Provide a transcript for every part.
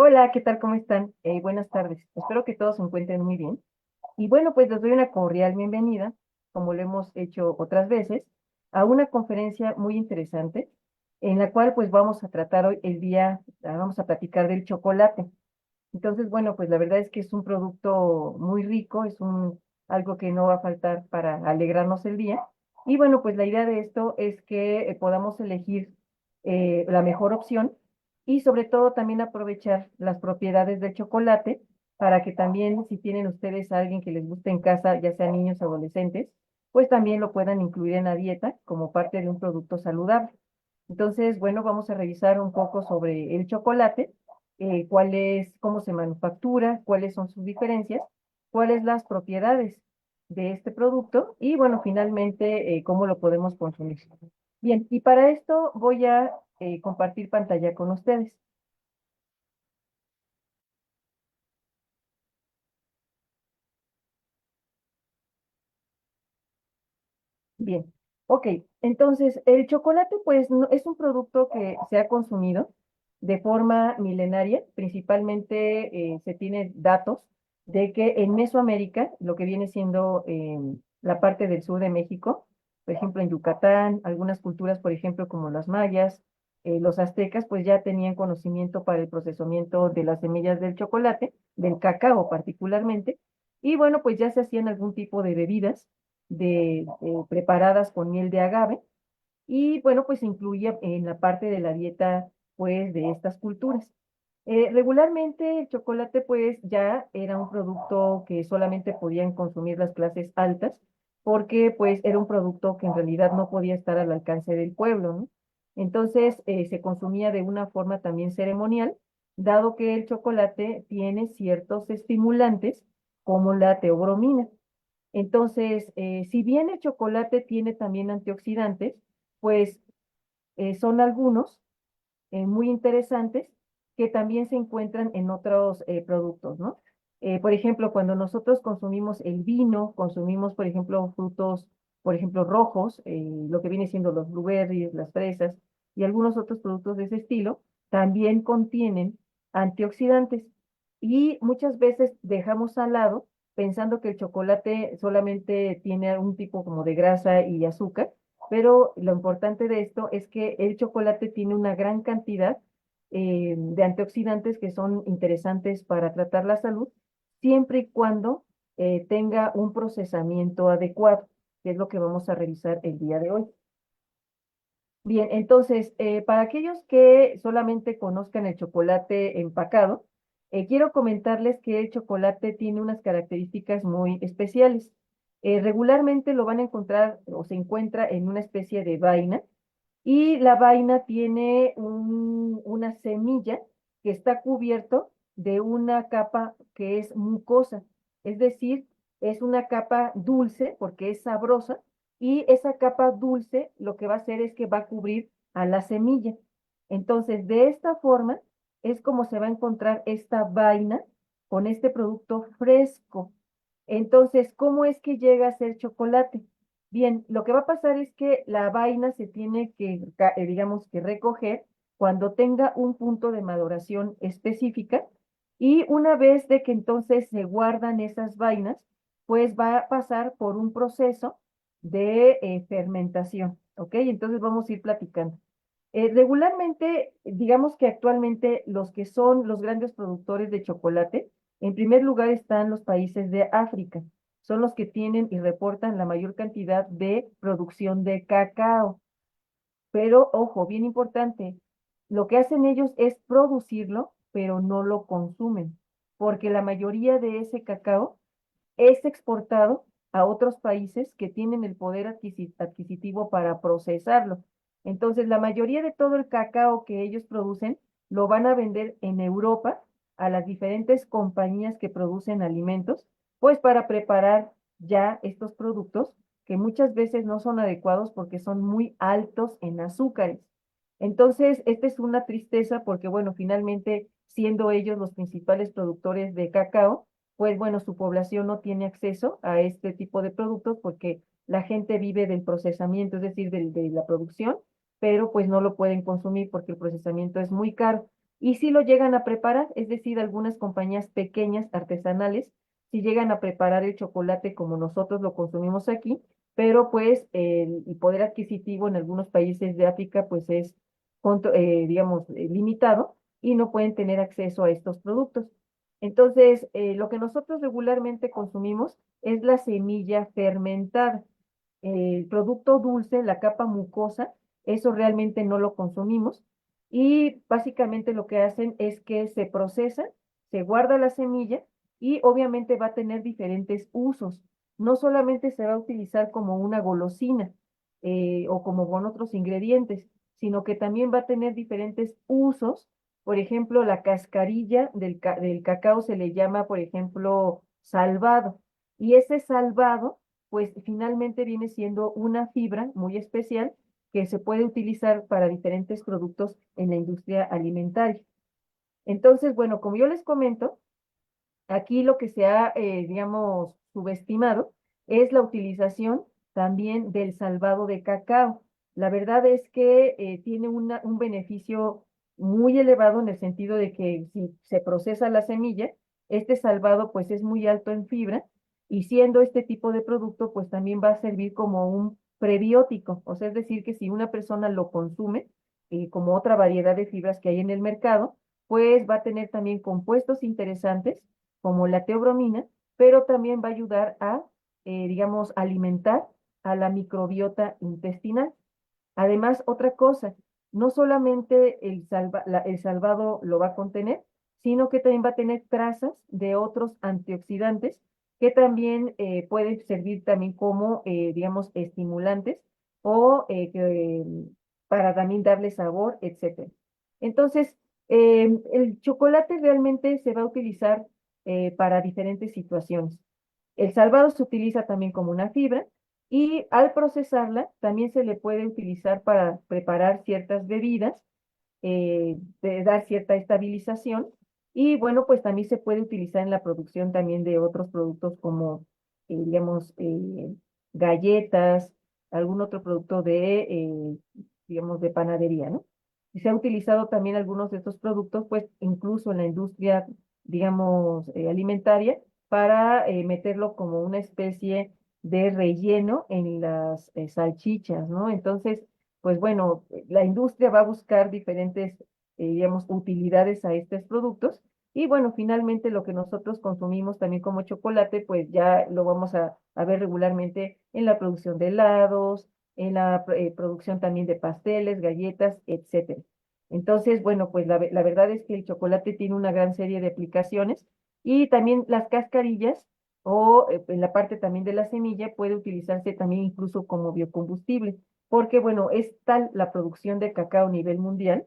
Hola, ¿qué tal? ¿Cómo están? Buenas tardes. Espero que todos se encuentren muy bien. Y bueno, pues les doy una cordial bienvenida, como lo hemos hecho otras veces, a una conferencia muy interesante, en la cual pues vamos a tratar hoy el día, vamos a platicar del chocolate. Entonces, bueno, pues la verdad es que es un producto muy rico, algo que no va a faltar para alegrarnos el día. Y bueno, pues la idea de esto es que podamos elegir la mejor opción y sobre todo también aprovechar las propiedades del chocolate para que también si tienen ustedes a alguien que les guste en casa, ya sean niños o adolescentes, pues también lo puedan incluir en la dieta como parte de un producto saludable. Entonces, bueno, vamos a revisar un poco sobre el chocolate, cómo se manufactura, cuáles son sus diferencias, cuáles las propiedades de este producto y, bueno, finalmente, cómo lo podemos consumir. Bien, y para esto voy a compartir pantalla con ustedes. Bien, ok. Entonces, el chocolate, pues, es un producto que se ha consumido de forma milenaria. Principalmente se tienen datos de que en Mesoamérica, lo que viene siendo la parte del sur de México, por ejemplo, en Yucatán, algunas culturas, por ejemplo, como las mayas, los aztecas, pues ya tenían conocimiento para el procesamiento de las semillas del chocolate, del cacao particularmente, y bueno, pues ya se hacían algún tipo de bebidas preparadas con miel de agave y bueno, pues se incluía en la parte de la dieta pues de estas culturas. Regularmente el chocolate pues ya era un producto que solamente podían consumir las clases altas porque pues era un producto que en realidad no podía estar al alcance del pueblo, ¿no? Entonces se consumía de una forma también ceremonial, dado que el chocolate tiene ciertos estimulantes como la teobromina. Entonces, si bien el chocolate tiene también antioxidantes, pues son algunos muy interesantes que también se encuentran en otros productos, ¿no? Por ejemplo, cuando nosotros consumimos el vino, consumimos, por ejemplo, frutos, por ejemplo, rojos, lo que viene siendo los blueberries, las fresas y algunos otros productos de ese estilo, también contienen antioxidantes. Y muchas veces dejamos al lado pensando que el chocolate solamente tiene un tipo como de grasa y azúcar, pero lo importante de esto es que el chocolate tiene una gran cantidad de antioxidantes que son interesantes para tratar la salud, siempre y cuando tenga un procesamiento adecuado, que es lo que vamos a revisar el día de hoy. Bien, entonces, para aquellos que solamente conozcan el chocolate empacado, quiero comentarles que el chocolate tiene unas características muy especiales. Regularmente lo van a encontrar o se encuentra en una especie de vaina y la vaina tiene una semilla que está cubierto de una capa que es mucosa, es decir, es una capa dulce porque es sabrosa y esa capa dulce lo que va a hacer es que va a cubrir a la semilla. Entonces, de esta forma es como se va a encontrar esta vaina con este producto fresco. Entonces, ¿cómo es que llega a ser chocolate? Bien, lo que va a pasar es que la vaina se tiene que, digamos, que recoger cuando tenga un punto de maduración específica y una vez de que entonces se guardan esas vainas, pues va a pasar por un proceso de fermentación, ¿ok? Entonces vamos a ir platicando. Regularmente, digamos que actualmente los que son los grandes productores de chocolate, en primer lugar están los países de África, son los que tienen y reportan la mayor cantidad de producción de cacao. Pero, ojo, bien importante, lo que hacen ellos es producirlo, pero no lo consumen, porque la mayoría de ese cacao es exportado a otros países que tienen el poder adquisitivo para procesarlo. Entonces, la mayoría de todo el cacao que ellos producen lo van a vender en Europa a las diferentes compañías que producen alimentos, pues para preparar ya estos productos que muchas veces no son adecuados porque son muy altos en azúcares. Entonces, esta es una tristeza porque, bueno, finalmente, siendo ellos los principales productores de cacao, pues bueno, su población no tiene acceso a este tipo de productos porque la gente vive del procesamiento, es decir, de la producción, pero pues no lo pueden consumir porque el procesamiento es muy caro. Y si lo llegan a preparar, es decir, algunas compañías pequeñas, artesanales, si llegan a preparar el chocolate como nosotros lo consumimos aquí, pero pues el poder adquisitivo en algunos países de África pues es, digamos, limitado y no pueden tener acceso a estos productos. Entonces, lo que nosotros regularmente consumimos es la semilla fermentada. El producto dulce, la capa mucosa, eso realmente no lo consumimos. Y básicamente lo que hacen es que se procesa, se guarda la semilla y obviamente va a tener diferentes usos. No solamente se va a utilizar como una golosina o como con otros ingredientes, sino que también va a tener diferentes usos. Por ejemplo, la cascarilla del cacao se le llama, por ejemplo, salvado. Y ese salvado, pues finalmente viene siendo una fibra muy especial que se puede utilizar para diferentes productos en la industria alimentaria. Entonces, bueno, como yo les comento, aquí lo que se ha, digamos, subestimado es la utilización también del salvado de cacao. La verdad es que tiene un beneficio muy elevado en el sentido de que si se procesa la semilla, este salvado pues es muy alto en fibra y siendo este tipo de producto pues también va a servir como un prebiótico, o sea, es decir, que si una persona lo consume, como otra variedad de fibras que hay en el mercado, pues va a tener también compuestos interesantes como la teobromina, pero también va a ayudar a, digamos, alimentar a la microbiota intestinal. Además, otra cosa, no solamente el salvado lo va a contener, sino que también va a tener trazas de otros antioxidantes que también pueden servir también como, digamos, estimulantes o para también darle sabor, etcétera. Entonces, el chocolate realmente se va a utilizar para diferentes situaciones. El salvado se utiliza también como una fibra y al procesarla también se le puede utilizar para preparar ciertas bebidas, de dar cierta estabilización y bueno, pues también se puede utilizar en la producción también de otros productos como, digamos, galletas, algún otro producto de, digamos, de panadería, ¿no? Y se ha utilizado también algunos de estos productos, pues incluso en la industria, digamos, alimentaria, para meterlo como una especie de relleno en las salchichas, ¿no? Entonces, pues bueno, la industria va a buscar diferentes, digamos, utilidades a estos productos. Y bueno, finalmente lo que nosotros consumimos también como chocolate, pues ya lo vamos a ver regularmente en la producción de helados, en la producción también de pasteles, galletas, etcétera. Entonces, bueno, pues la verdad es que el chocolate tiene una gran serie de aplicaciones y también las cascarillas o en la parte también de la semilla puede utilizarse también incluso como biocombustible porque bueno, es tal la producción de cacao a nivel mundial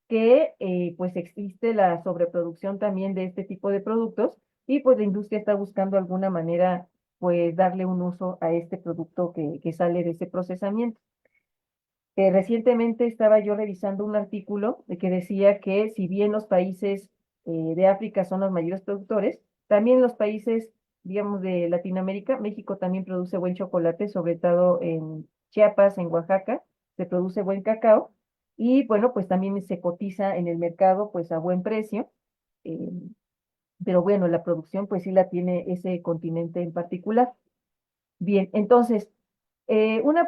que pues existe la sobreproducción también de este tipo de productos y pues la industria está buscando alguna manera pues darle un uso a este producto que sale de ese procesamiento. Recientemente estaba yo revisando un artículo de que decía que si bien los países de África son los mayores productores, también los países, digamos, de Latinoamérica, México también produce buen chocolate, sobre todo en Chiapas, en Oaxaca, se produce buen cacao y bueno, pues también se cotiza en el mercado pues a buen precio, eh, pero bueno, la producción pues sí la tiene ese continente en particular. Bien, entonces,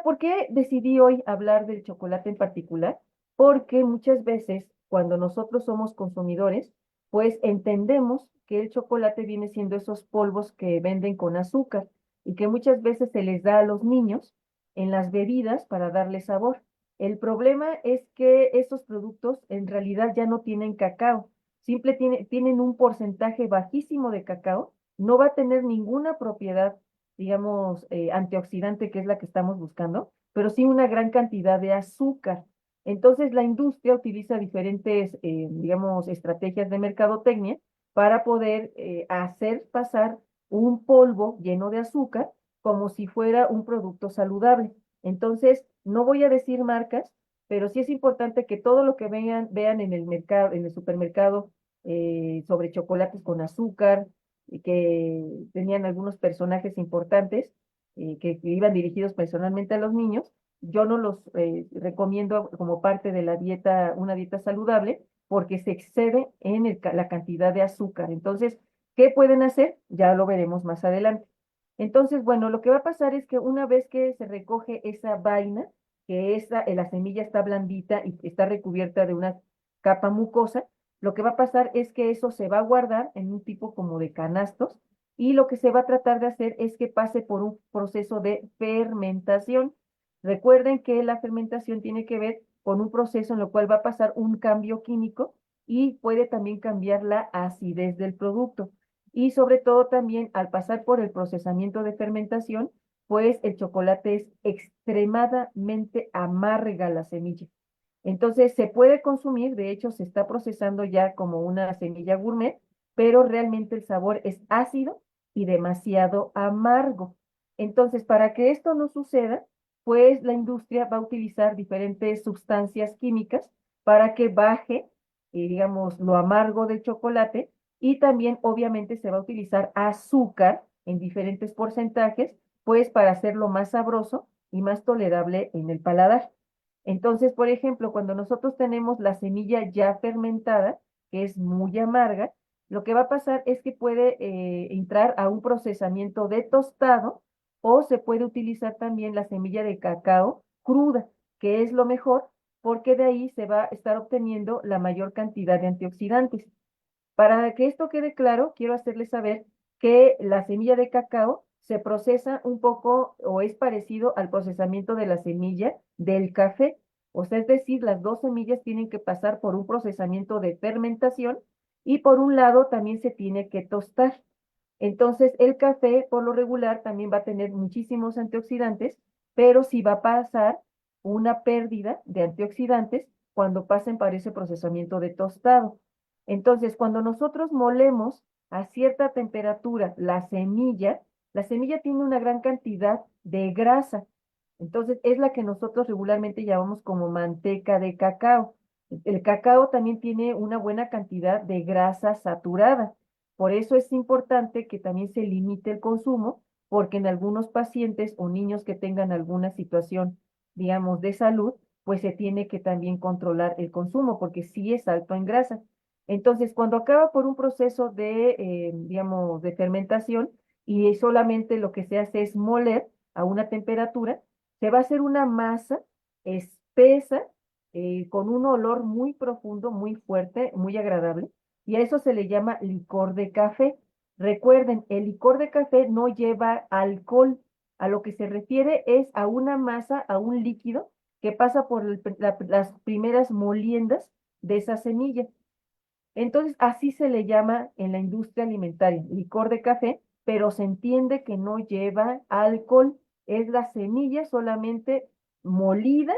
¿por qué decidí hoy hablar del chocolate en particular? Porque muchas veces cuando nosotros somos consumidores, pues entendemos que el chocolate viene siendo esos polvos que venden con azúcar y que muchas veces se les da a los niños en las bebidas para darle sabor. El problema es que estos productos en realidad ya no tienen cacao, tienen un porcentaje bajísimo de cacao, no va a tener ninguna propiedad digamos, antioxidante, que es la que estamos buscando, pero sí una gran cantidad de azúcar. Entonces, la industria utiliza diferentes, digamos, estrategias de mercadotecnia para poder hacer pasar un polvo lleno de azúcar como si fuera un producto saludable. Entonces, no voy a decir marcas, pero sí es importante que todo lo que vean en el mercado, en el supermercado, sobre chocolates con azúcar, y que tenían algunos personajes importantes que iban dirigidos personalmente a los niños. Yo no los recomiendo como parte de la dieta, una dieta saludable, porque se excede en la cantidad de azúcar. Entonces, ¿qué pueden hacer? Ya lo veremos más adelante. Entonces, bueno, lo que va a pasar es que una vez que se recoge esa vaina, que la semilla está blandita y está recubierta de una capa mucosa, lo que va a pasar es que eso se va a guardar en un tipo como de canastos y lo que se va a tratar de hacer es que pase por un proceso de fermentación. Recuerden que la fermentación tiene que ver con un proceso en el cual va a pasar un cambio químico y puede también cambiar la acidez del producto. Y sobre todo también al pasar por el procesamiento de fermentación, pues el chocolate es extremadamente amarga la semilla. Entonces se puede consumir, de hecho se está procesando ya como una semilla gourmet, pero realmente el sabor es ácido y demasiado amargo. Entonces, para que esto no suceda, pues la industria va a utilizar diferentes sustancias químicas para que baje, digamos, lo amargo del chocolate y también obviamente se va a utilizar azúcar en diferentes porcentajes, pues para hacerlo más sabroso y más tolerable en el paladar. Entonces, por ejemplo, cuando nosotros tenemos la semilla ya fermentada, que es muy amarga, lo que va a pasar es que puede entrar a un procesamiento de tostado o se puede utilizar también la semilla de cacao cruda, que es lo mejor porque de ahí se va a estar obteniendo la mayor cantidad de antioxidantes. Para que esto quede claro, quiero hacerles saber que la semilla de cacao se procesa un poco o es parecido al procesamiento de la semilla del café. O sea, es decir, las dos semillas tienen que pasar por un procesamiento de fermentación y por un lado también se tiene que tostar. Entonces, el café, por lo regular, también va a tener muchísimos antioxidantes, pero sí va a pasar una pérdida de antioxidantes cuando pasen para ese procesamiento de tostado. Entonces, cuando nosotros molemos a cierta temperatura la semilla tiene una gran cantidad de grasa. Entonces, es la que nosotros regularmente llamamos como manteca de cacao. El cacao también tiene una buena cantidad de grasa saturada. Por eso es importante que también se limite el consumo, porque en algunos pacientes o niños que tengan alguna situación, digamos, de salud, pues se tiene que también controlar el consumo, porque sí es alto en grasa. Entonces, cuando acaba por un proceso de, digamos, de fermentación y solamente lo que se hace es moler a una temperatura, se va a hacer una masa espesa, con un olor muy profundo, muy fuerte, muy agradable, y a eso se le llama licor de café. Recuerden, el licor de café no lleva alcohol, a lo que se refiere es a una masa, a un líquido que pasa por las primeras moliendas de esa semilla. Entonces, así se le llama en la industria alimentaria, licor de café, pero se entiende que no lleva alcohol, es la semilla solamente molida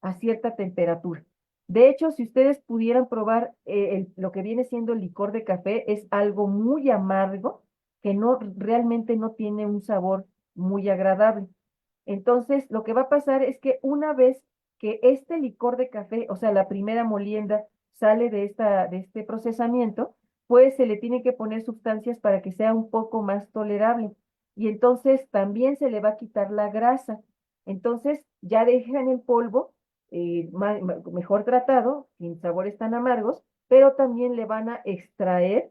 a cierta temperatura. De hecho, si ustedes pudieran probar lo que viene siendo el licor de café, es algo muy amargo que no realmente no tiene un sabor muy agradable. Entonces, lo que va a pasar es que una vez que este licor de café, o sea, la primera molienda, sale de este procesamiento, pues se le tiene que poner sustancias para que sea un poco más tolerable. Y entonces también se le va a quitar la grasa. Entonces ya dejan el polvo mejor tratado, sin sabores tan amargos, pero también le van a extraer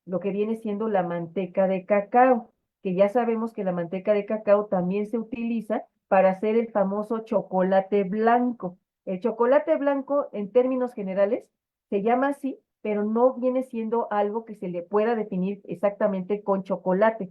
lo que viene siendo la manteca de cacao, que ya sabemos que la manteca de cacao también se utiliza para hacer el famoso chocolate blanco. El chocolate blanco, en términos generales, se llama así, pero no viene siendo algo que se le pueda definir exactamente con chocolate,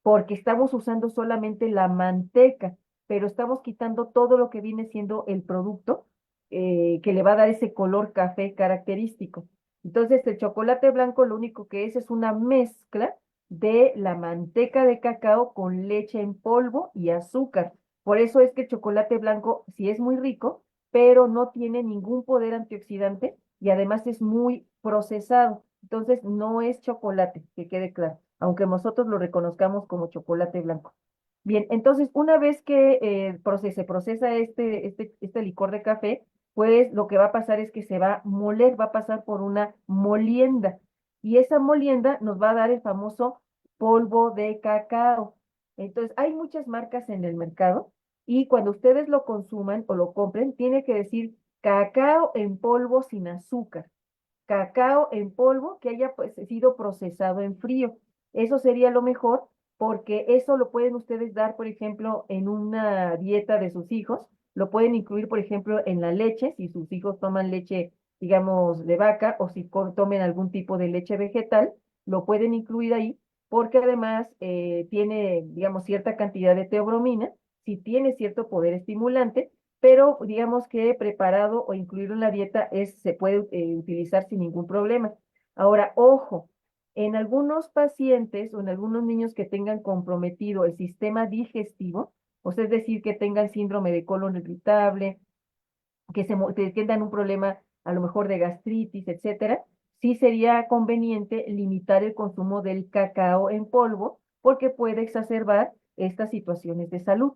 porque estamos usando solamente la manteca, pero estamos quitando todo lo que viene siendo el producto que le va a dar ese color café característico. Entonces, el chocolate blanco lo único que es una mezcla de la manteca de cacao con leche en polvo y azúcar. Por eso es que el chocolate blanco sí es muy rico, pero no tiene ningún poder antioxidante y además es muy procesado. Entonces, no es chocolate, que quede claro, aunque nosotros lo reconozcamos como chocolate blanco. Bien, entonces, una vez que se procesa este licor de café, pues lo que va a pasar es que se va a moler, va a pasar por una molienda. Y esa molienda nos va a dar el famoso polvo de cacao. Entonces, hay muchas marcas en el mercado y cuando ustedes lo consuman o lo compren, tiene que decir cacao en polvo sin azúcar, cacao en polvo que haya pues, sido procesado en frío. Eso sería lo mejor porque eso lo pueden ustedes dar, por ejemplo, en una dieta de sus hijos. Lo pueden incluir, por ejemplo, en la leche, si sus hijos toman leche, digamos, de vaca o si tomen algún tipo de leche vegetal, lo pueden incluir ahí porque además tiene, digamos, cierta cantidad de teobromina, si tiene cierto poder estimulante, pero digamos que preparado o incluido en la dieta se puede utilizar sin ningún problema. Ahora, ojo, en algunos pacientes o en algunos niños que tengan comprometido el sistema digestivo, o sea, es decir, que tengan síndrome de colon irritable, que tengan un problema a lo mejor de gastritis, etcétera, sí sería conveniente limitar el consumo del cacao en polvo porque puede exacerbar estas situaciones de salud.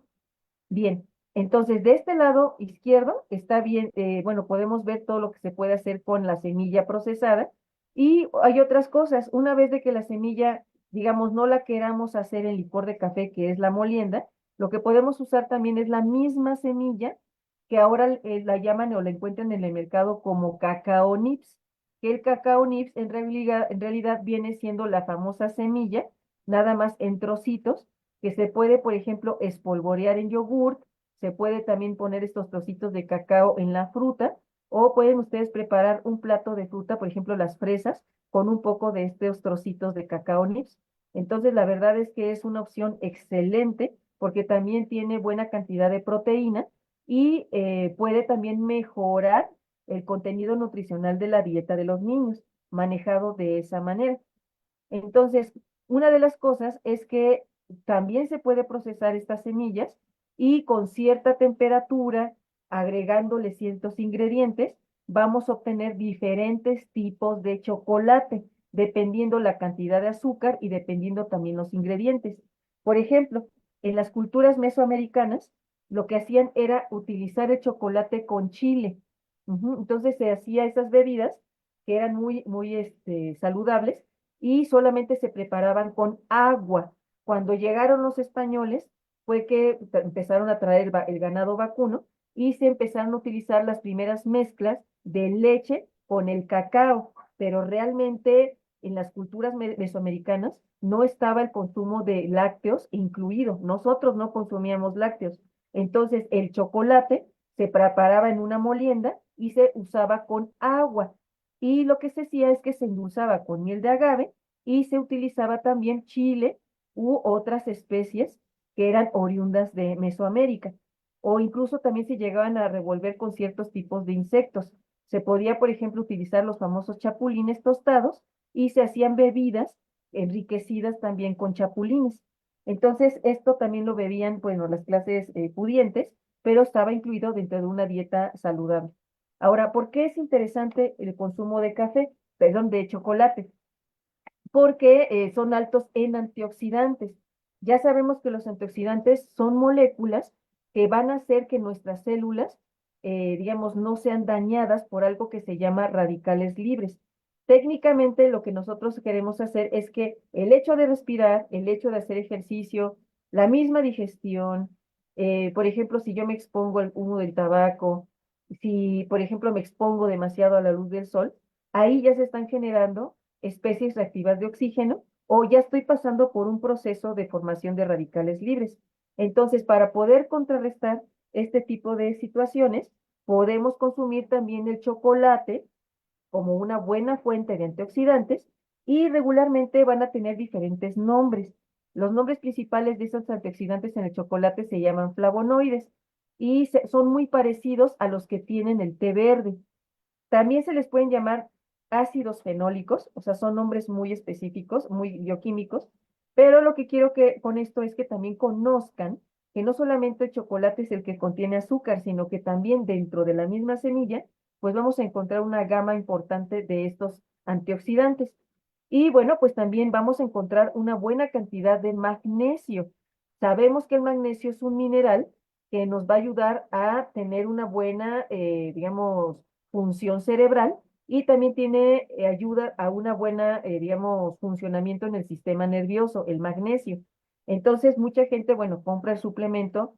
Bien, entonces de este lado izquierdo está bien, bueno, podemos ver todo lo que se puede hacer con la semilla procesada y hay otras cosas. Una vez de que la semilla, digamos, no la queramos hacer en licor de café, que es la molienda, lo que podemos usar también es la misma semilla que ahora la llaman o la encuentran en el mercado como cacao nips, que el cacao nips en realidad viene siendo la famosa semilla, nada más en trocitos que se puede, por ejemplo, espolvorear en yogurt, se puede también poner estos trocitos de cacao en la fruta, o pueden ustedes preparar un plato de fruta, por ejemplo, las fresas, con un poco de estos trocitos de cacao nips. Entonces, la verdad es que es una opción excelente porque también tiene buena cantidad de proteína y puede también mejorar el contenido nutricional de la dieta de los niños, manejado de esa manera. Entonces, una de las cosas es que también se puede procesar estas semillas y con cierta temperatura, agregándole ciertos ingredientes, vamos a obtener diferentes tipos de chocolate, dependiendo la cantidad de azúcar y dependiendo también los ingredientes. Por ejemplo, en las culturas mesoamericanas, lo que hacían era utilizar el chocolate con chile. Entonces se hacía esas bebidas que eran muy saludables y solamente se preparaban con agua. Cuando llegaron los españoles, fue que empezaron a traer el ganado vacuno y se empezaron a utilizar las primeras mezclas de leche con el cacao, pero realmente en las culturas mesoamericanas no estaba el consumo de lácteos incluido. Nosotros no consumíamos lácteos. Entonces el chocolate se preparaba en una molienda y se usaba con agua. Y lo que se hacía es que se endulzaba con miel de agave y se utilizaba también chile u otras especies que eran oriundas de Mesoamérica. O incluso también se llegaban a revolver con ciertos tipos de insectos. Se podía, por ejemplo, utilizar los famosos chapulines tostados y se hacían bebidas enriquecidas también con chapulines. Entonces, esto también lo bebían, bueno, las clases pudientes, pero estaba incluido dentro de una dieta saludable. Ahora, ¿por qué es interesante el consumo de café? Perdón, de chocolate, porque son altos en antioxidantes. Ya sabemos que los antioxidantes son moléculas que van a hacer que nuestras células, digamos, no sean dañadas por algo que se llama radicales libres. Técnicamente, lo que nosotros queremos hacer es que el hecho de respirar, el hecho de hacer ejercicio, la misma digestión, por ejemplo, si yo me expongo al humo del tabaco, si, por ejemplo, me expongo demasiado a la luz del sol, ahí ya se están generando especies reactivas de oxígeno o ya estoy pasando por un proceso de formación de radicales libres. Entonces, para poder contrarrestar este tipo de situaciones, podemos consumir también el chocolate como una buena fuente de antioxidantes y regularmente van a tener diferentes nombres. Los nombres principales de esos antioxidantes en el chocolate se llaman flavonoides y son muy parecidos a los que tienen el té verde. También se les pueden llamar ácidos fenólicos, o sea, son nombres muy específicos, muy bioquímicos, pero lo que quiero que con esto es que también conozcan que no solamente el chocolate es el que contiene azúcar, sino que también dentro de la misma semilla, pues vamos a encontrar una gama importante de estos antioxidantes. Y bueno, pues también vamos a encontrar una buena cantidad de magnesio. Sabemos que el magnesio es un mineral que nos va a ayudar a tener una buena, digamos, función cerebral y también tiene ayuda a una buena, digamos, funcionamiento en el sistema nervioso, el magnesio. Entonces, mucha gente, bueno, compra el suplemento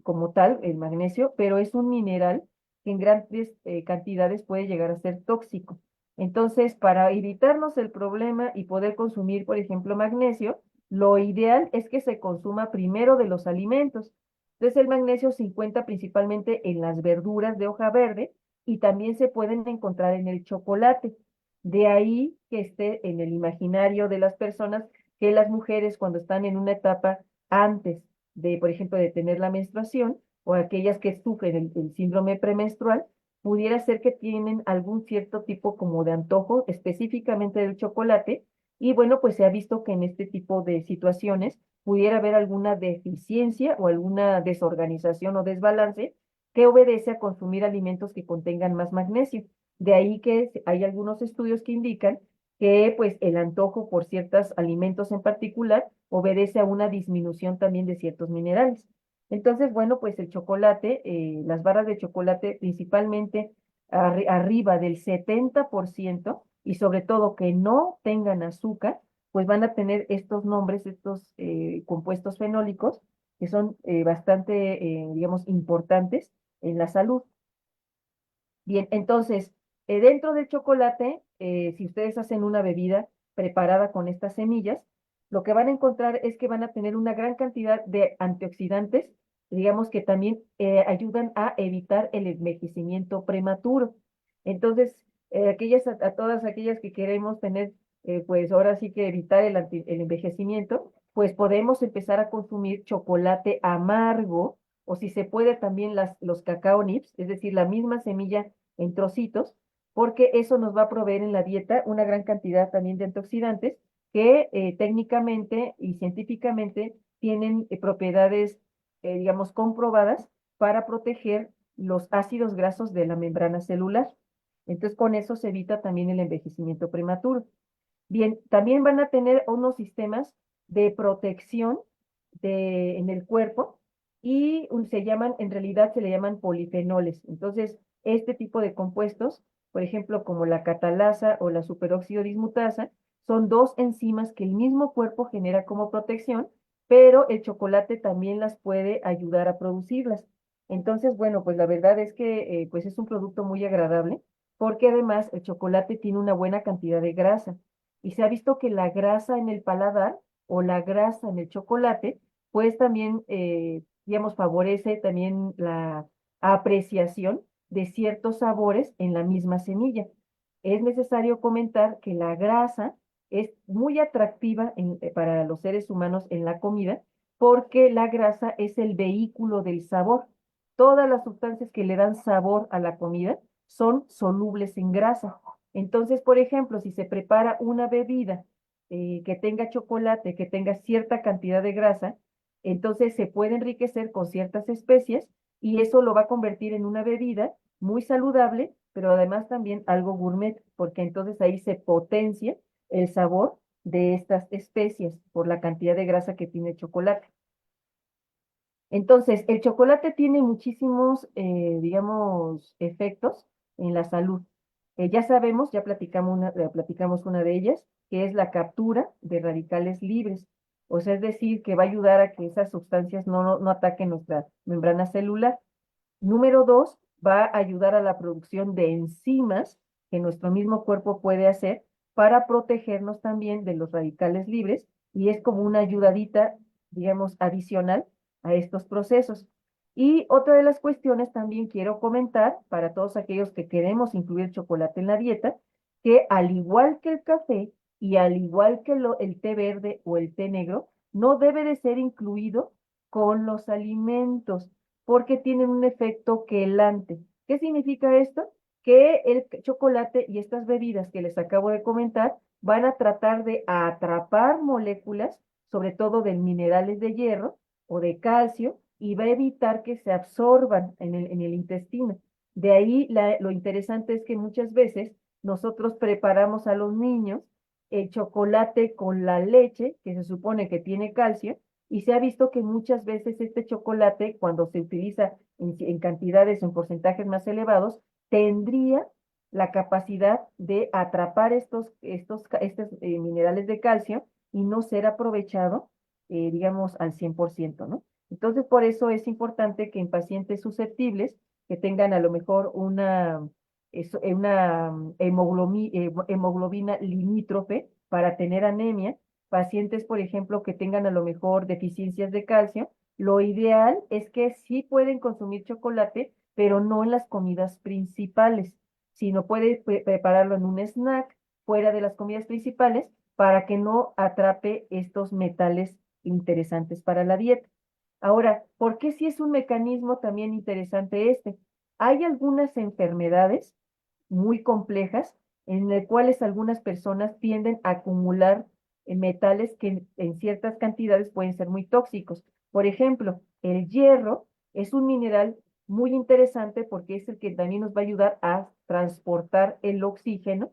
como tal, el magnesio, pero es un mineral que en grandes cantidades puede llegar a ser tóxico. Entonces, para evitarnos el problema y poder consumir, por ejemplo, magnesio, lo ideal es que se consuma primero de los alimentos. Entonces, el magnesio se encuentra principalmente en las verduras de hoja verde y también se pueden encontrar en el chocolate. De ahí que esté en el imaginario de las personas que las mujeres cuando están en una etapa antes de, por ejemplo, de tener la menstruación o aquellas que sufren el síndrome premenstrual, pudiera ser que tienen algún cierto tipo como de antojo específicamente del chocolate y bueno, pues se ha visto que en este tipo de situaciones pudiera haber alguna deficiencia o alguna desorganización o desbalance que obedece a consumir alimentos que contengan más magnesio. De ahí que hay algunos estudios que indican que pues el antojo por ciertos alimentos en particular obedece a una disminución también de ciertos minerales. Entonces, bueno, pues el chocolate, las barras de chocolate principalmente arriba del 70% y sobre todo que no tengan azúcar, pues van a tener estos nombres, estos compuestos fenólicos que son bastante, digamos, importantes en la salud. Bien, entonces, dentro del chocolate, si ustedes hacen una bebida preparada con estas semillas, lo que van a encontrar es que van a tener una gran cantidad de antioxidantes, digamos que también ayudan a evitar el envejecimiento prematuro. Entonces, a todas aquellas que queremos tener, pues ahora sí que evitar el envejecimiento, pues podemos empezar a consumir chocolate amargo o si se puede también los cacao nips, es decir, la misma semilla en trocitos, porque eso nos va a proveer en la dieta una gran cantidad también de antioxidantes que técnicamente y científicamente tienen propiedades, digamos, comprobadas para proteger los ácidos grasos de la membrana celular. Entonces, con eso se evita también el envejecimiento prematuro. Bien, también van a tener unos sistemas de protección en el cuerpo y en realidad se le llaman polifenoles. Entonces, este tipo de compuestos, por ejemplo, como la catalasa o la superóxido dismutasa, son dos enzimas que el mismo cuerpo genera como protección, pero el chocolate también las puede ayudar a producirlas. Entonces, bueno, pues la verdad es que pues es un producto muy agradable porque además el chocolate tiene una buena cantidad de grasa. Y se ha visto que la grasa en el paladar o la grasa en el chocolate, pues también, digamos, favorece también la apreciación de ciertos sabores en la misma semilla. Es necesario comentar que la grasa es muy atractiva para los seres humanos en la comida porque la grasa es el vehículo del sabor. Todas las sustancias que le dan sabor a la comida son solubles en grasa. Entonces, por ejemplo, si se prepara una bebida que tenga chocolate, que tenga cierta cantidad de grasa, entonces se puede enriquecer con ciertas especies y eso lo va a convertir en una bebida muy saludable, pero además también algo gourmet, porque entonces ahí se potencia el sabor de estas especies por la cantidad de grasa que tiene el chocolate. Entonces, el chocolate tiene muchísimos, digamos, efectos en la salud. Ya sabemos, platicamos una de ellas, que es la captura de radicales libres. O sea, es decir, que va a ayudar a que esas sustancias no ataquen nuestra membrana celular. Número dos, va a ayudar a la producción de enzimas que nuestro mismo cuerpo puede hacer para protegernos también de los radicales libres y es como una ayudadita, digamos, adicional a estos procesos. Y otra de las cuestiones también quiero comentar para todos aquellos que queremos incluir chocolate en la dieta, que al igual que el café y al igual que el té verde o el té negro, no debe de ser incluido con los alimentos porque tienen un efecto quelante. ¿Qué significa esto? Que el chocolate y estas bebidas que les acabo de comentar van a tratar de atrapar moléculas, sobre todo de minerales de hierro o de calcio, y va a evitar que se absorban en el intestino. De ahí lo interesante es que muchas veces nosotros preparamos a los niños el chocolate con la leche, que se supone que tiene calcio, y se ha visto que muchas veces este chocolate, cuando se utiliza en cantidades o en porcentajes más elevados, tendría la capacidad de atrapar estos minerales de calcio y no ser aprovechado, digamos, al 100%, ¿no? Entonces, por eso es importante que en pacientes susceptibles, que tengan a lo mejor es una hemoglobina limítrofe para tener anemia. Pacientes, por ejemplo, que tengan a lo mejor deficiencias de calcio, lo ideal es que sí pueden consumir chocolate, pero no en las comidas principales, sino puede prepararlo en un snack fuera de las comidas principales para que no atrape estos metales interesantes para la dieta. Ahora, ¿por qué si es un mecanismo también interesante este? Hay algunas enfermedades muy complejas en las cuales algunas personas tienden a acumular metales que en ciertas cantidades pueden ser muy tóxicos. Por ejemplo, el hierro es un mineral muy interesante porque es el que también nos va a ayudar a transportar el oxígeno,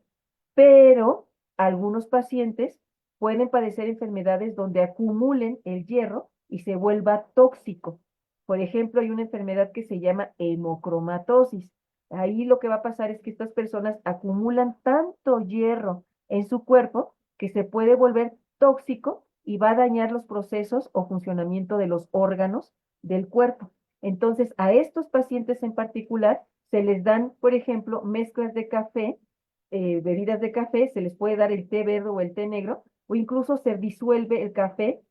pero algunos pacientes pueden padecer enfermedades donde acumulen el hierro y se vuelva tóxico. Por ejemplo, hay una enfermedad que se llama hemocromatosis. Ahí lo que va a pasar es que estas personas acumulan tanto hierro en su cuerpo que se puede volver tóxico y va a dañar los procesos o funcionamiento de los órganos del cuerpo. Entonces, a estos pacientes en particular se les dan, por ejemplo, mezclas de café, bebidas de café, se les puede dar el té verde o el té negro, o incluso se disuelve el café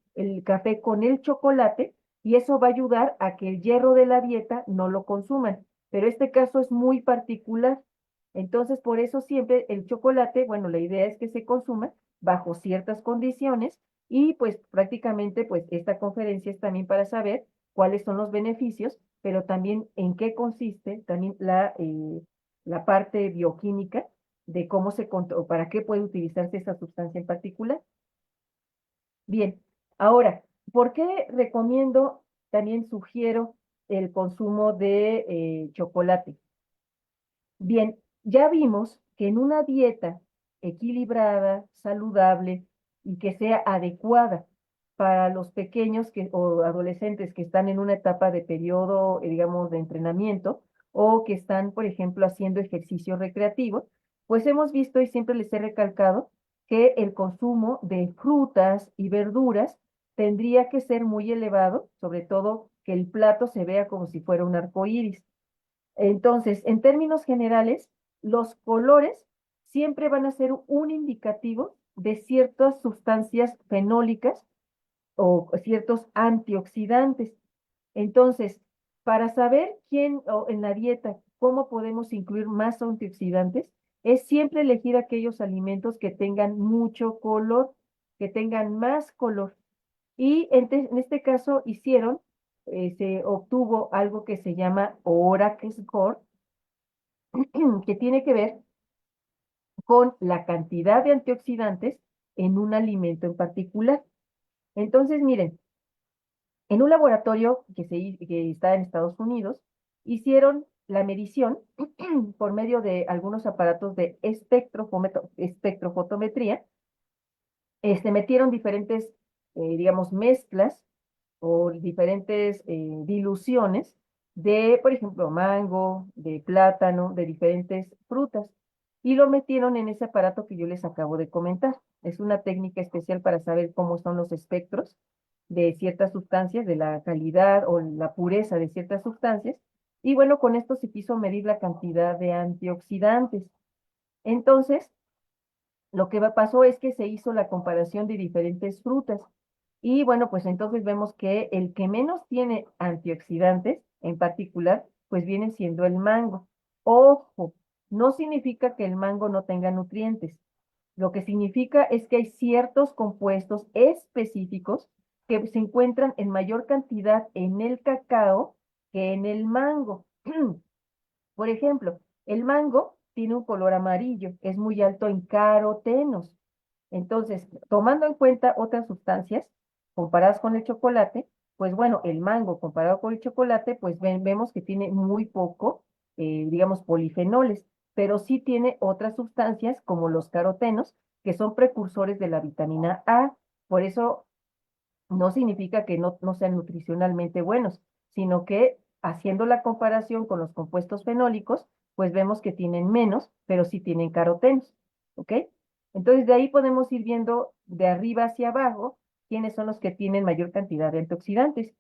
con el chocolate, y eso va a ayudar a que el hierro de la dieta no lo consuman. Pero este caso es muy particular. Entonces, por eso siempre el chocolate, bueno, la idea es que se consuma bajo ciertas condiciones y pues prácticamente pues esta conferencia es también para saber cuáles son los beneficios, pero también en qué consiste también la parte bioquímica de cómo o para qué puede utilizarse esta sustancia en particular. Bien, ahora, ¿por qué recomiendo, también sugiero el consumo de chocolate? Bien, ya vimos que en una dieta equilibrada, saludable y que sea adecuada para los pequeños o adolescentes que están en una etapa de periodo, digamos, de entrenamiento o que están, por ejemplo, haciendo ejercicio recreativo, pues hemos visto y siempre les he recalcado que el consumo de frutas y verduras tendría que ser muy elevado, sobre todo que el plato se vea como si fuera un arco iris. Entonces, en términos generales, los colores siempre van a ser un indicativo de ciertas sustancias fenólicas o ciertos antioxidantes. Entonces, para saber quién o en la dieta, cómo podemos incluir más antioxidantes, es siempre elegir aquellos alimentos que tengan mucho color, que tengan más color. Y en este caso se obtuvo algo que se llama Oracle Score, que tiene que ver con la cantidad de antioxidantes en un alimento en particular. Entonces, miren, en un laboratorio que está en Estados Unidos, hicieron la medición por medio de algunos aparatos de espectrofotometría. Metieron diferentes, digamos, mezclas o diferentes diluciones de, por ejemplo, mango, de plátano, de diferentes frutas, y lo metieron en ese aparato que yo les acabo de comentar. Es una técnica especial para saber cómo son los espectros de ciertas sustancias, de la calidad o la pureza de ciertas sustancias, y bueno, con esto se quiso medir la cantidad de antioxidantes. Entonces, lo que pasó es que se hizo la comparación de diferentes frutas. Y bueno, pues entonces vemos que el que menos tiene antioxidantes, en particular, pues viene siendo el mango. Ojo, no significa que el mango no tenga nutrientes. Lo que significa es que hay ciertos compuestos específicos que se encuentran en mayor cantidad en el cacao que en el mango. Por ejemplo, el mango tiene un color amarillo, es muy alto en carotenos. Entonces, tomando en cuenta otras sustancias comparadas con el chocolate, pues bueno, el mango comparado con el chocolate, pues vemos que tiene muy poco, digamos, polifenoles, pero sí tiene otras sustancias como los carotenos, que son precursores de la vitamina A. Por eso no significa que no sean nutricionalmente buenos, sino que haciendo la comparación con los compuestos fenólicos, pues vemos que tienen menos, pero sí tienen carotenos, ¿ok? Entonces de ahí podemos ir viendo de arriba hacia abajo quiénes son los que tienen mayor cantidad de antioxidantes.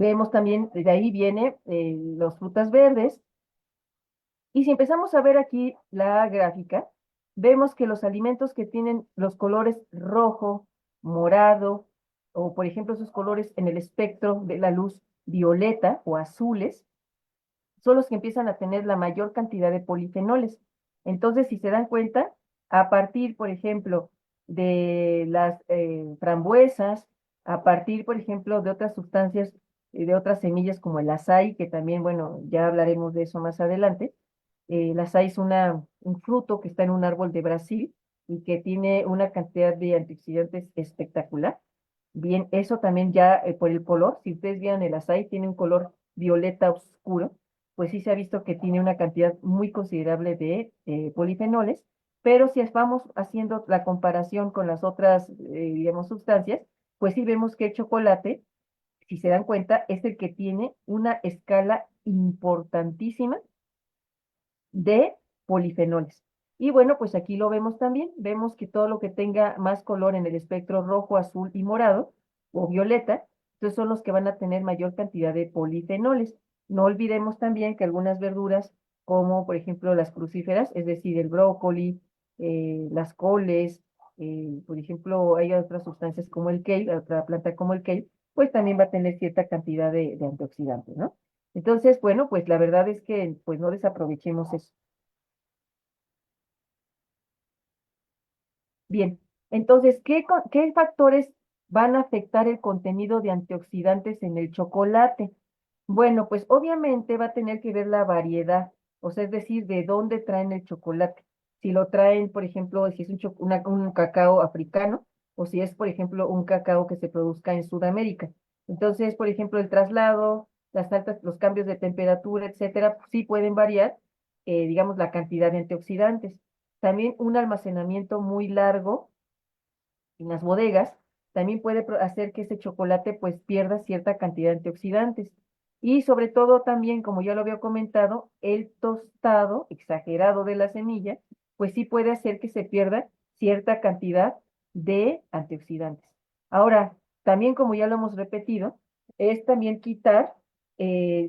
Vemos también, de ahí viene las frutas verdes. Y si empezamos a ver aquí la gráfica, vemos que los alimentos que tienen los colores rojo, morado, o por ejemplo esos colores en el espectro de la luz violeta o azules, son los que empiezan a tener la mayor cantidad de polifenoles. Entonces, si se dan cuenta, a partir, por ejemplo, de las frambuesas, a partir, por ejemplo, de otras sustancias, de otras semillas como el açaí, que también, bueno, ya hablaremos de eso más adelante. El açaí es un fruto que está en un árbol de Brasil y que tiene una cantidad de antioxidantes espectacular. Bien, eso también ya por el color, si ustedes vean el açaí, tiene un color violeta oscuro, pues sí se ha visto que tiene una cantidad muy considerable de polifenoles, pero si vamos haciendo la comparación con las otras, digamos, sustancias, pues sí vemos que el chocolate, si se dan cuenta, es el que tiene una escala importantísima de polifenoles. Y bueno, pues aquí lo vemos también. Vemos que todo lo que tenga más color en el espectro rojo, azul y morado o violeta, entonces son los que van a tener mayor cantidad de polifenoles. No olvidemos también que algunas verduras, como por ejemplo las crucíferas, es decir, el brócoli, las coles, por ejemplo, hay otras sustancias como el kale, otra planta como el kale, pues también va a tener cierta cantidad de antioxidantes, ¿no? Entonces, bueno, pues la verdad es que pues no desaprovechemos eso. Bien, entonces, ¿qué factores van a afectar el contenido de antioxidantes en el chocolate? Bueno, pues obviamente va a tener que ver la variedad, o sea, es decir, de dónde traen el chocolate. Si lo traen, por ejemplo, si es un cacao africano o si es, por ejemplo, un cacao que se produzca en Sudamérica. Entonces, por ejemplo, el traslado, los cambios de temperatura, etcétera, sí pueden variar, digamos, la cantidad de antioxidantes. También un almacenamiento muy largo en las bodegas también puede hacer que ese chocolate pues pierda cierta cantidad de antioxidantes. Y sobre todo también, como ya lo había comentado, el tostado exagerado de la semilla, pues sí puede hacer que se pierda cierta cantidad de antioxidantes. Ahora, también como ya lo hemos repetido, es también quitar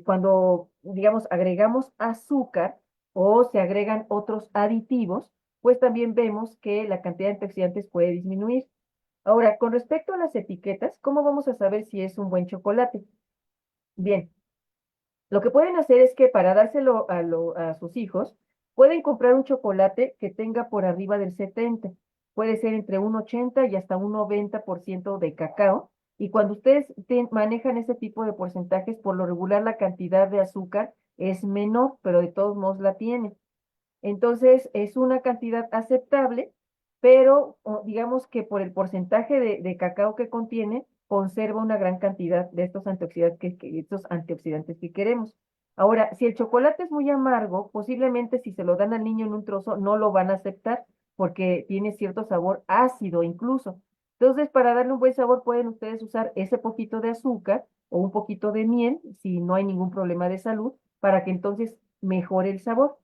cuando, digamos, agregamos azúcar o se agregan otros aditivos, pues también vemos que la cantidad de antioxidantes puede disminuir. Ahora, con respecto a las etiquetas, ¿cómo vamos a saber si es un buen chocolate? Bien, lo que pueden hacer es que para dárselo a sus hijos, pueden comprar un chocolate que tenga por arriba del 70. Puede ser entre un 80 y hasta un 90% de cacao. Y cuando ustedes manejan ese tipo de porcentajes, por lo regular la cantidad de azúcar es menor, pero de todos modos la tiene. Entonces, es una cantidad aceptable, pero digamos que por el porcentaje de cacao que contiene, conserva una gran cantidad de estos antioxidantes estos antioxidantes que queremos. Ahora, si el chocolate es muy amargo, posiblemente si se lo dan al niño en un trozo, no lo van a aceptar porque tiene cierto sabor ácido incluso. Entonces, para darle un buen sabor, pueden ustedes usar ese poquito de azúcar o un poquito de miel, si no hay ningún problema de salud, para que entonces mejore el sabor.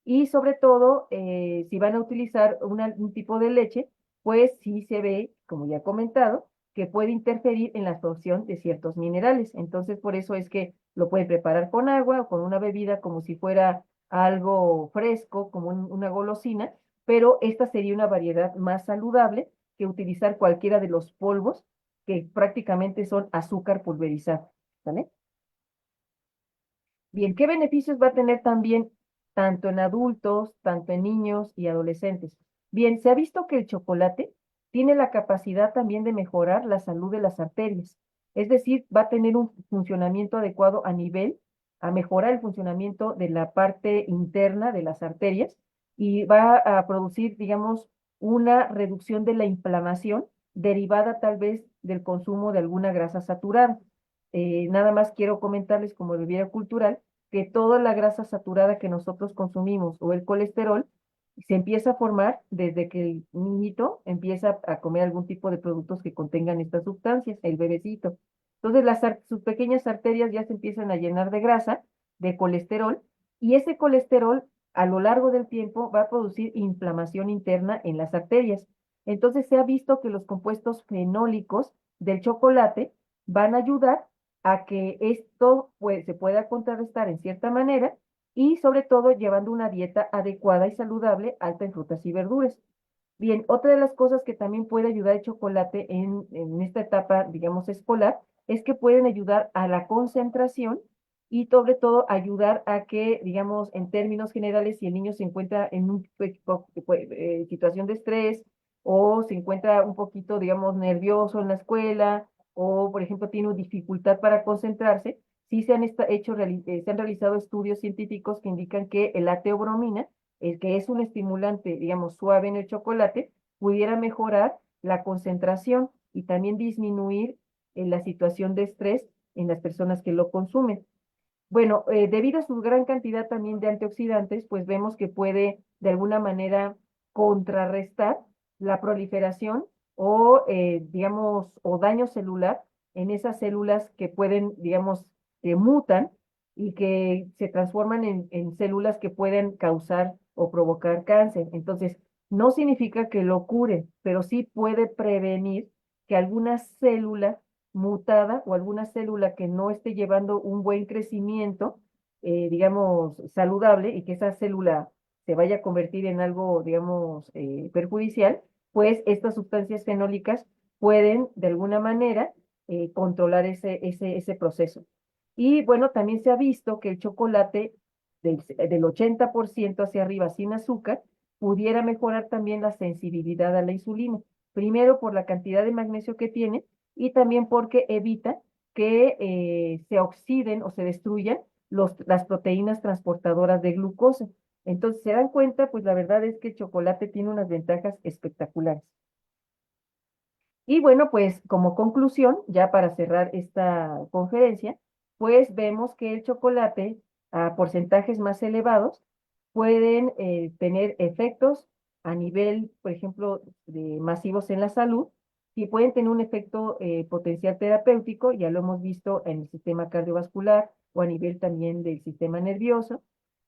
Y sobre todo, si van a utilizar un tipo de leche, pues sí se ve, como ya he comentado, que puede interferir en la absorción de ciertos minerales. Entonces, por eso es que lo pueden preparar con agua o con una bebida como si fuera algo fresco, como una golosina, pero esta sería una variedad más saludable que utilizar cualquiera de los polvos que prácticamente son azúcar pulverizado. ¿Vale? Bien, ¿qué beneficios va a tener también tanto en adultos, tanto en niños y adolescentes? Bien, se ha visto que el chocolate tiene la capacidad también de mejorar la salud de las arterias, es decir, va a tener un funcionamiento adecuado a mejorar el funcionamiento de la parte interna de las arterias y va a producir, digamos, una reducción de la inflamación derivada tal vez del consumo de alguna grasa saturada. Nada más quiero comentarles como bebida cultural que toda la grasa saturada que nosotros consumimos o el colesterol se empieza a formar desde que el niñito empieza a comer algún tipo de productos que contengan estas sustancias, el bebecito. Entonces sus pequeñas arterias ya se empiezan a llenar de grasa, de colesterol, y ese colesterol a lo largo del tiempo va a producir inflamación interna en las arterias. Entonces se ha visto que los compuestos fenólicos del chocolate van a ayudar a que esto pues, se pueda contrarrestar en cierta manera y sobre todo llevando una dieta adecuada y saludable, alta en frutas y verduras. Bien, otra de las cosas que también puede ayudar el chocolate en esta etapa, digamos, escolar, es que pueden ayudar a la concentración y sobre todo ayudar a que, digamos, en términos generales, si el niño se encuentra en una situación de estrés o se encuentra un poquito, digamos, nervioso en la escuela o, por ejemplo, tiene dificultad para concentrarse, sí se han realizado estudios científicos que indican que la teobromina, el que es un estimulante, digamos, suave en el chocolate, pudiera mejorar la concentración y también disminuir la situación de estrés en las personas que lo consumen. Bueno, debido a su gran cantidad también de antioxidantes, pues vemos que puede de alguna manera contrarrestar la proliferación o, digamos, o daño celular en esas células que pueden, digamos, que mutan y que se transforman en células que pueden causar o provocar cáncer. Entonces, no significa que lo cure, pero sí puede prevenir que alguna célula mutada o alguna célula que no esté llevando un buen crecimiento, digamos, saludable y que esa célula se vaya a convertir en algo, digamos, perjudicial, pues estas sustancias fenólicas pueden de alguna manera controlar ese proceso. Y bueno, también se ha visto que el chocolate del 80% hacia arriba sin azúcar pudiera mejorar también la sensibilidad a la insulina. Primero por la cantidad de magnesio que tiene y también porque evita que se oxiden o se destruyan las proteínas transportadoras de glucosa. Entonces, se dan cuenta, pues la verdad es que el chocolate tiene unas ventajas espectaculares. Y bueno, pues como conclusión, ya para cerrar esta conferencia, pues vemos que el chocolate a porcentajes más elevados pueden tener efectos a nivel, por ejemplo, de masivos en la salud y pueden tener un efecto potencial terapéutico, ya lo hemos visto en el sistema cardiovascular o a nivel también del sistema nervioso.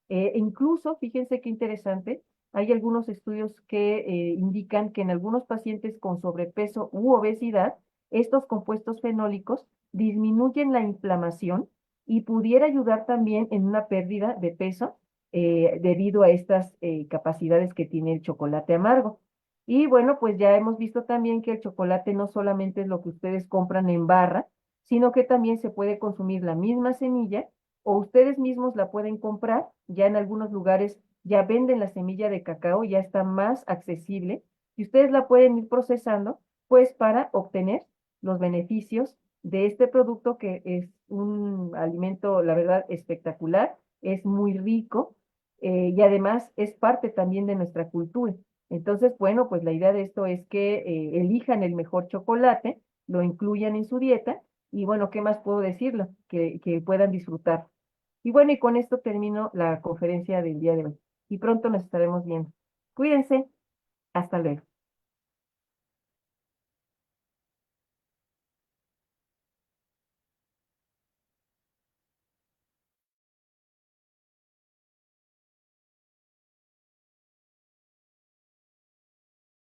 Incluso, fíjense qué interesante, hay algunos estudios que indican que en algunos pacientes con sobrepeso u obesidad, estos compuestos fenólicos disminuyen la inflamación y pudiera ayudar también en una pérdida de peso debido a estas capacidades que tiene el chocolate amargo. Y bueno, pues ya hemos visto también que el chocolate no solamente es lo que ustedes compran en barra, sino que también se puede consumir la misma semilla o ustedes mismos la pueden comprar. Ya en algunos lugares ya venden la semilla de cacao, ya está más accesible y ustedes la pueden ir procesando pues para obtener los beneficios de este producto que es un alimento, la verdad, espectacular, es muy rico y además es parte también de nuestra cultura. Entonces, bueno, pues la idea de esto es que elijan el mejor chocolate, lo incluyan en su dieta y bueno, ¿qué más puedo decirlo? Que puedan disfrutar. Y bueno, y con esto termino la conferencia del día de hoy. Y pronto nos estaremos viendo. Cuídense. Hasta luego.